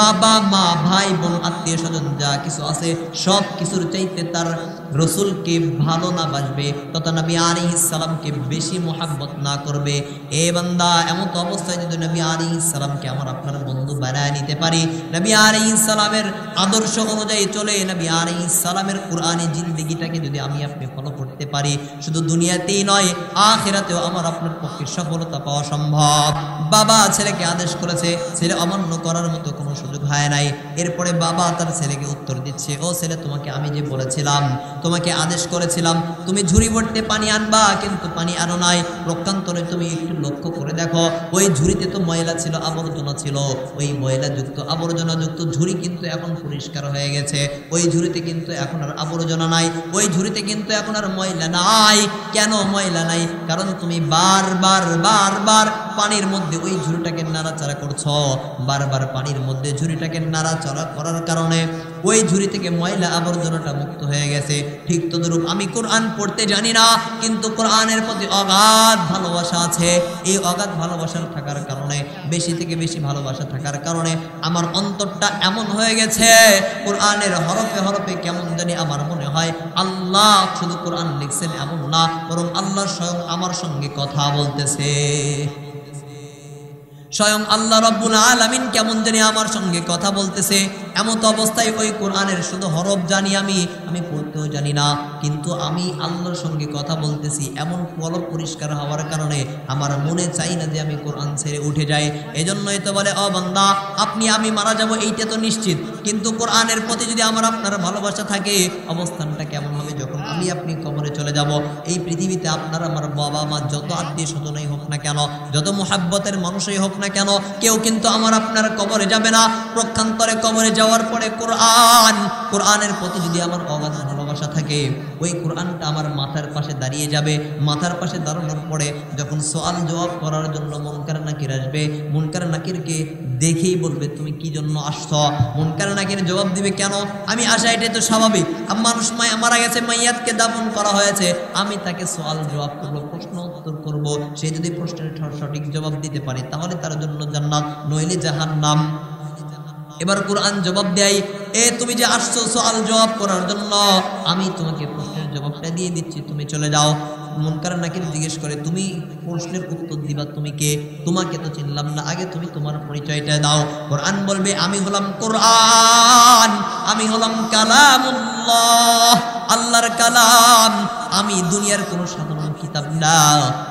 বাবা মা ভাই বোন আত্মীয় স্বজন যা কিছু আছে সব কিছুর চাইতে তার রসুলকে ভালো না বাসবে, তথা নবী আলাইহিস সালামকে বেশি মোহাব্বত না করবে। এ বান্দা, এমন তো অবস্থায় যদি নবী আলাইহিস সালামকে আমার আপনার বন্ধু বানায় নিতে পারি, নবী আলাইহিস সালামের আদর্শ অনুযায়ী চলে, নবী আলাইহিস সালামের কোরআনী জিন্দেগিটাকে যদি আমি আপনি ফলো করতে পারি, শুধু দুনিয়াতেই নয় আখিরাতেও আমার আপনার পক্ষে সফলতা পাওয়া সম্ভব। বাবা ছেলেকে আদেশ করেছে, ছেলে অমান্য করার মতো কোনো সুযোগ হয় নাই। এরপরে বাবা তার ছেলেকে উত্তর দিচ্ছে, ও ছেলে, তোমাকে আমি যে বলেছিলাম, তোমাকে আদেশ করেছিলাম তুমি ঝুড়ি ভর্তি পানি আনবা, কিন্তু পানি আনো নাই। প্রক্ষান্তরে তুমি একটু লক্ষ্য করে দেখো, ওই ঝুড়িতে তো ময়লা ছিল, আবর্জনা ছিল। ওই ময়লাযুক্ত আবর্জনাযুক্ত ঝুড়ি কিন্তু এখন পরিষ্কার হয়ে গেছে। ওই ঝুড়িতে কিন্তু এখন আর আবর্জনা নাই, ওই ঝুড়িতে কিন্তু এখন আর ময়লা নাই। কেন ময়লা নাই? কারণ তুমি বারবার বারবার পানির মধ্যে ওই ঝুড়িটাকে নাড়াচাড়া করছো। বারবার পানির মধ্যে ঝুড়িটাকে নাড়াচাড়া করার কারণে ওই ঝুড়ি থেকে ময়লা আবর্জনাটা মুক্ত হয়ে গেছে। ঠিক তদ্রূপ আমি কোরআন পড়তে জানি না, কিন্তু কোরআনের প্রতি অগাধ ভালোবাসা আছে। এই অগাধ ভালোবাসার থাকার কারণে, বেশি থেকে বেশি ভালোবাসা থাকার কারণে আমার অন্তরটা এমন হয়ে গেছে, কোরআনের হরফে হরফে কেমন জানি আমার মনে হয় আল্লাহ শুধু কোরআন লিখছেন এমন না, বরং আল্লাহ স্বয়ং আমার সঙ্গে কথা বলতেছে। স্বয়ং আল্লাহ রাব্বুল আলামিন কেমন জানি আমার সঙ্গে কথা বলতেছে। এমন অবস্থায় ওই কোরআনের শুধু হরফ জানি আমি পড়তেও জানি না, কিন্তু আমি আল্লাহর সঙ্গে কথা বলতেছি। এমন কলব পরিষ্কার হওয়ার কারণে আমার মনে চাই না যে আমি কোরআন ছেড়ে উঠে যাই। এজন্যই তো বলে, ও বান্দা, আপনি আমি মারা যাব এইটা তো নিশ্চিত, কিন্তু কোরআনের প্রতি যদি আমার আপনার ভালোবাসা থাকে, অবস্থানটা কেমন হবে যখন আমি আপনি কবরে চলে যাব? এই পৃথিবীতে আপনার আমার বাবা মা যত আত্মীয় স্বজনই হোক না কেন, যত মুহাব্বতের মানুষই হোক না কেন, কেউ কিন্তু আমার আপনার কবরে যাবে না। প্রক্ষান্তরে কবরে যাওয়ার পরে কোরআনের প্রতি যদি আমার অগাধ ভালোবাসা থাকে, ওই কোরআনটা আমার মাথার পাশে দাঁড়িয়ে যাবে। মাথার পাশে দাঁড়ানোর পরে যখন সওয়াল জবাব করার জন্য মুনকার নাকির আসবে, মুনকার নাকিরকে দেখেই বলবে, তুমি কি জন্য আসছো? মুনকার নাকির জবাব দিবে, কেন আমি আসা, এটাই তো স্বাভাবিক। মানুষ মারা গেছে, মাইয়াতকে দাফন করা হয়েছে, আমি তাকে সওয়াল জবাব করবো, প্রশ্ন উত্তর করবো। সে যদি প্রশ্নের সঠিক জবাব দিতে পারে তাহলে তার জন্য জান্নাত, নইলে জাহান্নাম। এবার কোরআন জবাব দেয়, তুমি যে আসছো সওয়াল জবাব করার জন্য, আমি তোমাকে প্রশ্নের জবাবটা দিয়ে দিচ্ছি, তুমি চলে যাও। মুনকার নাকির জিজ্ঞেস করে, তুমি প্রশ্নের উত্তর দিবা, তুমি কে? তোমাকে তো চিনলাম না, আগে তুমি তোমার পরিচয়টা দাও। কোরআন বলবে, আমি হলাম কোরআন, আমি হলাম কালামুল্লাহ, আল্লাহর কালাম। আমি দুনিয়ার কোনো সাধারণ কিতাব না,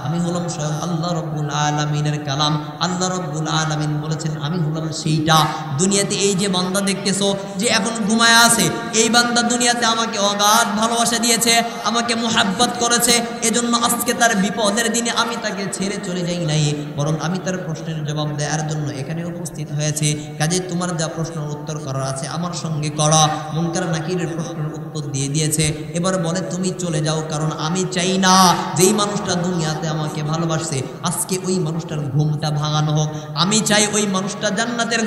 আমি হলাম স্বয়ং আল্লাহ রাব্বুল আলামিনের কালাম। আল্লাহ রাব্বুল আলামিন বলেছেন আমি হলাম সেইটা। দুনিয়াতে এই যে বান্দা দেখতেছো যে এখন ঘুমায় আছে, এই বান্দা দুনিয়াতে আমাকে অগাধ ভালোবাসা দিয়েছে, আমাকে মুহাব্বত করেছে। এজন্য আজকে তার বিপদের দিনে আমি তাকে ছেড়ে চলে যাই নাই, বরং আমি তার প্রশ্নের জবাব দেওয়ার জন্য এখানে উপস্থিত হয়েছে। কাজে তোমার যা প্রশ্নের উত্তর করার আছে আমার সঙ্গে করা। মুনকার নাকিরের প্রশ্নের উত্তর দিয়ে দিয়েছে। এবার বলে, তুমি চলে যাও, কারণ আমি চাই না যেই মানুষটা দুনিয়াতে আমাকে ভালোবাসছে আজকে ওই মানুষটার ঘুমটা ভাঙানো হোক। আমি চাই ওই মানুষটা জান্নাতের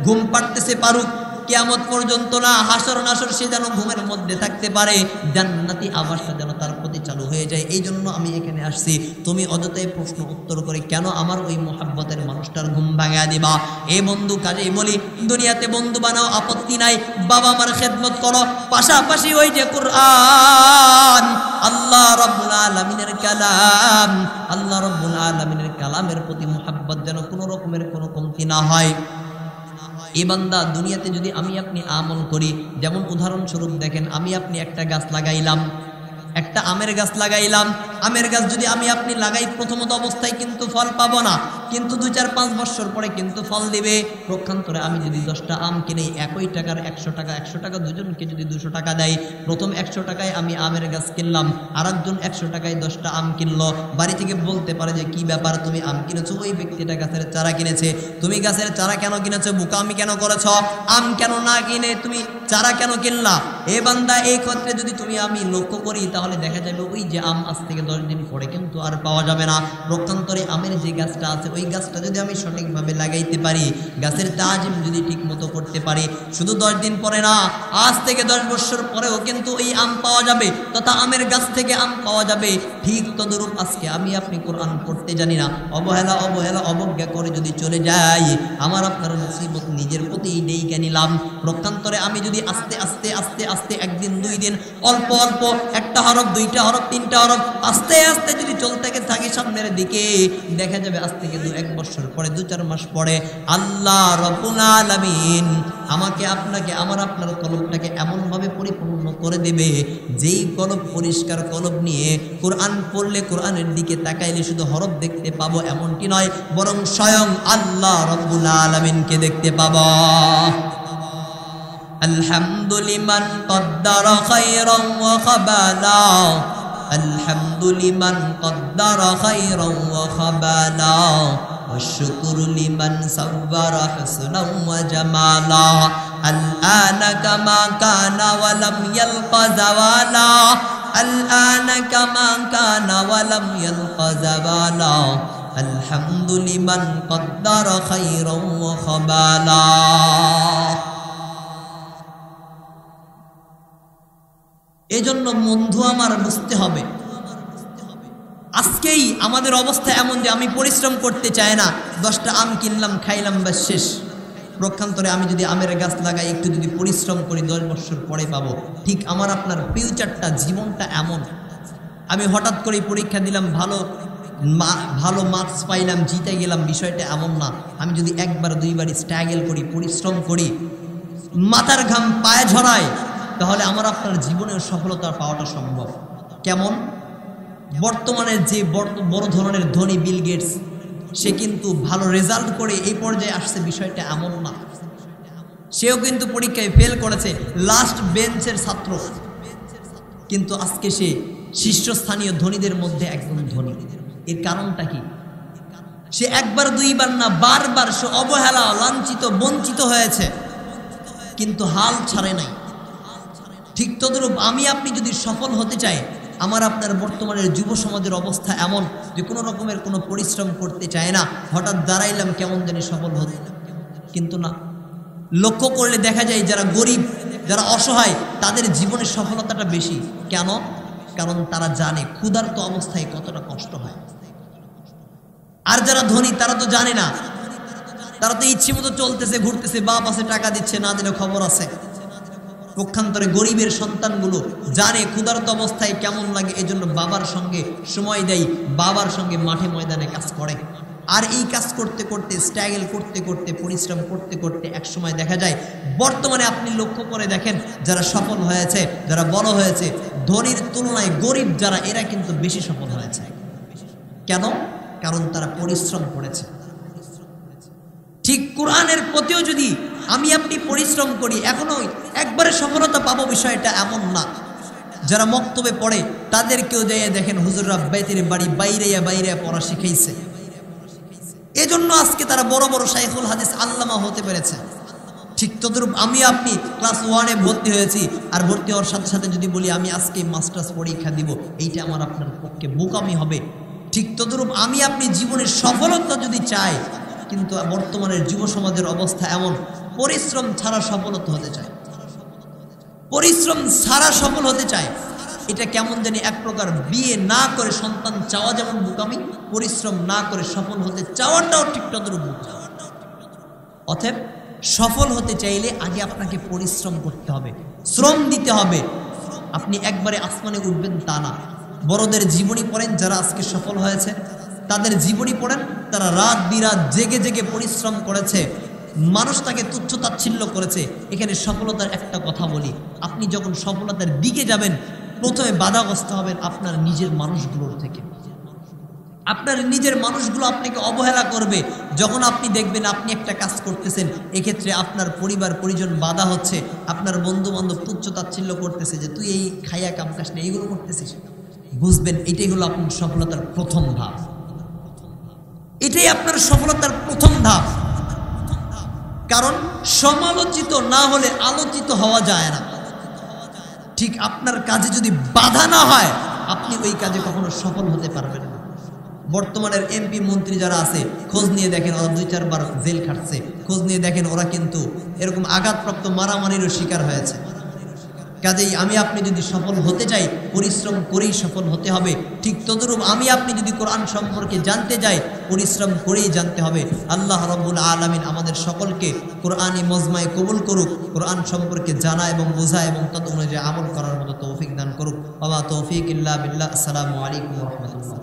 ঘুম পাড়তেছে পারুক, কিয়ামত পর্যন্ত না, হাসর নাসর সে যেন ঘুমের মধ্যে থাকতে পারে, জান্নাতি আবাসটা যেন তার প্রতি চালু হয়ে যায়। এই জন্য আমি এখানে আসছি। তুমি অযথাই প্রশ্ন উত্তর করে কেন আমার ওই মোহাব্বতের মানুষটার ঘুম ভাঙা দিবা? এ বন্ধু, কাজেই বলি দুনিয়াতে বন্ধু বানাও, আপত্তি নাই, বাবা মার খেদমত করো, পাশাপাশি ওই যে কুরআন, আল্লাহ রাব্বুল আলামিনের কালাম, আল্লাহ রাব্বুল আলামিনের কালামের প্রতি মোহাব্বত যেন কোনো রকমের কোনো কমতি না হয়। এই বান্দা, দুনিয়াতে যদি আমি আপনি আমল করি, যেমন উদাহরণস্বরূপ দেখেন, আমি আপনি একটা গাছ লাগাইলাম, একটা আমের গাছ লাগাইলাম। আমের গাছ যদি আমি আপনি লাগাই, প্রথমত অবস্থায় কিন্তু ফল পাবো না, কিন্তু 2-4-5 বছর পরে কিন্তু ফল দিবে। পক্ষান্তরে আমি যদি 10টা আম কিনে একই টাকার 100 টাকা দুজনকে যদি 200 টাকা দেয়, প্রথম 100 টাকায় আমি আমের গাছ কিনলাম, আর একজন 100 টাকায় 10টা আম কিনলো। বাড়ি থেকে বলতে পারে যে কি ব্যাপার, তুমি আম কিনেছো, ওই ব্যক্তিটা গাছের চারা কিনেছে, তুমি গাছের চারা কেন কিনেছো, বোকামি কেন করেছ, আম কেন না কিনে তুমি চারা কেন কিনলা? এ বান্দা, এই ক্ষেত্রে যদি তুমি আমি লক্ষ্য করি, তাহলে দেখা যাবে ওই যে আম আজ থেকে 10 দিন পরে কিন্তু আর পাওয়া যাবে না। পক্ষান্তরে আমের যে গাছটা আছে, ওই গাছটা যদি আমি সঠিকভাবে লাগাইতে পারি, গাছের তাজিম যদি ঠিক মতো করতে পারি, শুধু 10 দিন পরে না, আজ থেকে 10 বছর পরেও কিন্তু ওই আম পাওয়া যাবে, তথা আমের গাছ থেকে আম পাওয়া যাবে। ঠিক তদরূপ আজকে আমি আপনি কোরআন পড়তে জানি না, অবজ্ঞা করে যদি চলে যাই, আমার আপনার মুসিবত নিজের প্রতি ডেকে নিলাম। পক্ষান্তরে আমি যদি আস্তে আস্তে আস্তে আস্তে 1 দিন 2 দিন অল্প অল্প 1টা হরফ 2টা হরফ 3টা হরফ আস্তে আস্তে যদি চলতে থাকি সামনের দিকে, দেখা যাবে আজ থেকে 1 বছর পরে 2-4 মাস পরে আল্লাহ রাব্বুল আলামিন আমাকে আপনাকে আমার আপনার কলবটাকে এমনভাবে পরিপূর্ণ করে দেবে, যেই কলব পরিষ্কার কলব নিয়ে কোরআন পড়লে, কোরআনের দিকে তাকাইলে শুধু হরফ দেখতে পাবো এমনটি নয়, বরং স্বয়ং আল্লাহ রাব্বুল আলামিনকে দেখতে পাবো। আলহামদুলিমান কদ্দারা খায়রান ওয়া খাবালা, আলহামদুলিমান কদ্দারা খায়রান ওয়া খাবালা, ওয়াশকুরু লিমান সাওয়ারা হুসনান ওয়া জামালা, আল-আনা কামা কানা ওয়া লাম ইয়ালকা যাওয়ালা, আল-আনা কামা কানা ওয়া লাম ইয়ালকা যাওয়ালা, আলহামদুলিমান কদ্দারা খায়রান ওয়া খাবালা। এজন্য বন্ধু আমার বুঝতে হবে, আজকেই আমাদের অবস্থা এমন যে আমি পরিশ্রম করতে চাই না, 10টা আম কিনলাম, খাইলাম, ব্যাস শেষ। পক্ষান্তরে আমি যদি আমের গাছ লাগাই, একটু যদি পরিশ্রম করি, 10 বছর পরে পাবো। ঠিক আমার আপনার ফিউচারটা, জীবনটা এমন। আমি হঠাৎ করে পরীক্ষা দিলাম, ভালো মার্কস পাইলাম, জিতে গেলাম, বিষয়টা এমন না। আমি যদি 1বার 2বার স্ট্রাগল করি, পরিশ্রম করি, মাথার ঘাম পায়ে ঝরাই, তাহলে আমার আপনার জীবনের সফলতা পাওয়াটা সম্ভব। কেমন? বর্তমানে যে বড় ধরনের ধনী বিল গেটস, সে কিন্তু ভালো রেজাল্ট করে এই পর্যায়ে আসছে, বিষয়টা এমন না। সেও কিন্তু পরীক্ষায় ফেল করেছে, লাস্ট বেঞ্চের ছাত্র, কিন্তু আজকে সে শীর্ষস্থানীয় ধনীদের মধ্যে একজন ধনী। এর কারণটা কি? সে 1বার 2বার না, বারবার সে অবহেলা, লাঞ্ছিত, বঞ্চিত হয়েছে, কিন্তু হাল ছাড়ে নাই। ঠিক তদ্রূপ আমি আপনি যদি সফল হতে চাই, আমার আপনার বর্তমানের যুব সমাজের অবস্থা এমন যে কোনো রকমের কোনো পরিশ্রম করতে চায় না, হঠাৎ দাঁড়াইলাম কেমন জানি সফল হতে, কিন্তু না। লক্ষ্য করলে দেখা যায় যারা গরিব, যারা অসহায়, তাদের জীবনের সফলতাটা বেশি। কেন? কারণ তারা জানে ক্ষুধার্ত অবস্থায় কতটা কষ্ট হয়। আর যারা ধনী তারা তো জানে না, তারা তো ইচ্ছে মতো চলতেছে, ঘুরতেছে, বাপ আছে টাকা দিচ্ছে, না দিলে খবর আছে। পক্ষান্তরে গরিবের সন্তানগুলো জানে ক্ষুধার্ত অবস্থায় কেমন লাগে, এজন্য বাবার সঙ্গে সময় দেয়, বাবার সঙ্গে মাঠে ময়দানে কাজ করে। আর এই কাজ করতে করতে, স্ট্রাগল করতে করতে, পরিশ্রম করতে করতে একসময় দেখা যায়, বর্তমানে আপনি লক্ষ্য করে দেখেন, যারা সফল হয়েছে, যারা বড় হয়েছে, ধনীর তুলনায় গরিব যারা, এরা কিন্তু বেশি সফল হয়েছে। কেন? কারণ তারা পরিশ্রম করেছে। ঠিক কোরআনের প্রতিও যদি আমি আপনি পরিশ্রম করি, এখনো একবারে সফলতা পাবো বিষয়টা এমন না। যারা মক্তবে পড়ে তাদেরকেও যেয়ে দেখেন হুজুররা বেতের বাড়ি বাইরে পড়া শিখাইছে, এজন্য আজকে তারা বড় বড় শাইখুল হাদিস আল্লামা হতে পেরেছে। ঠিক তদ্রূপ আমি আপনি ক্লাস 1-এ ভর্তি হয়েছি, আর ভর্তি হওয়ার সাথে সাথে যদি বলি আমি আজকে মাস্টার্স পরীক্ষা দিব, এইটা আমার আপনার পক্ষে বোকামি হবে। ঠিক তদ্রূপ আমি আপনি জীবনের সফলতা যদি চাই, কিন্তু বর্তমানের যুব সমাজের অবস্থা এমন, পরিশ্রম ছাড়া সফলতা হতে চায়, পরিশ্রম ছাড়া সফল হতে চায়। এটা কেমন জানি এক প্রকার বিয়ে না করে সন্তান চাওয়া যেমন বোকামি, পরিশ্রম না করে সফল হতে চাওয়াটাও ঠিক তদ্রূপ বোকামি। অতএব সফল হতে চাইলে আগে আপনাকে পরিশ্রম করতে হবে, শ্রম দিতে হবে। আপনি একবারে আসমানে উঠবেন তা না। বড়দের জীবনী পড়েন যারা আজকে সফল হয়েছে, তাদের জীবনী পড়েন, তারা রাত বিরাত জেগে জেগে পরিশ্রম করেছে, মানুষ তাকে তুচ্ছ তাচ্ছিল্য করেছে। এখানে সফলতার একটা কথা বলি, আপনি যখন সফলতার দিকে যাবেন প্রথমে বাধাগ্রস্ত হবেন আপনার নিজের মানুষগুলোর থেকে। আপনার নিজের মানুষগুলো আপনাকে অবহেলা করবে। যখন আপনি দেখবেন আপনি একটা কাজ করতেছেন, এক্ষেত্রে আপনার পরিবার পরিজন বাধা হচ্ছে, আপনার বন্ধু বান্ধব তুচ্ছ তাচ্ছিল্য করতেছে যে তুই এই খাইয়া কাম কাজ নেই, এইগুলো করতেছিস, বুঝবেন এটাই হলো আপনার সফলতার প্রথম ধাপ। এটাই আপনার সফলতার প্রথম ধাপ। কারণ সমালোচিত না হলে আলোচিত হওয়া যায় না। ঠিক আপনার কাজে যদি বাধা না হয় আপনি ওই কাজে কখনো সফল হতে পারবেন না। বর্তমানের এমপি মন্ত্রী যারা আছে খোঁজ নিয়ে দেখেন ওরা 2-4 বার জেল খাটছে, খোঁজ নিয়ে দেখেন ওরা কিন্তু এরকম আঘাতপ্রাপ্ত মারামারিরও শিকার হয়েছে। কাজেই আমি আপনি যদি সফল হতে চাই পরিশ্রম করেই সফল হতে হবে। ঠিক তদ্রূপ আমি আপনি যদি কোরআন সম্পর্কে জানতে যাই পরিশ্রম করেই জানতে হবে। আল্লাহ রাব্বুল আলামিন আমাদের সকলকে কোরআনী মজমায় কবুল করুক, কোরআন সম্পর্কে জানা এবং বোঝা এবং তদ অনুযায়ী আমল করার মতো তৌফিক দান করুক। ওয়া মা তৌফিক ইল্লা বিল্লাহ। আসসালামু আলাইকুম ওয়া রাহমাতুল্লাহ।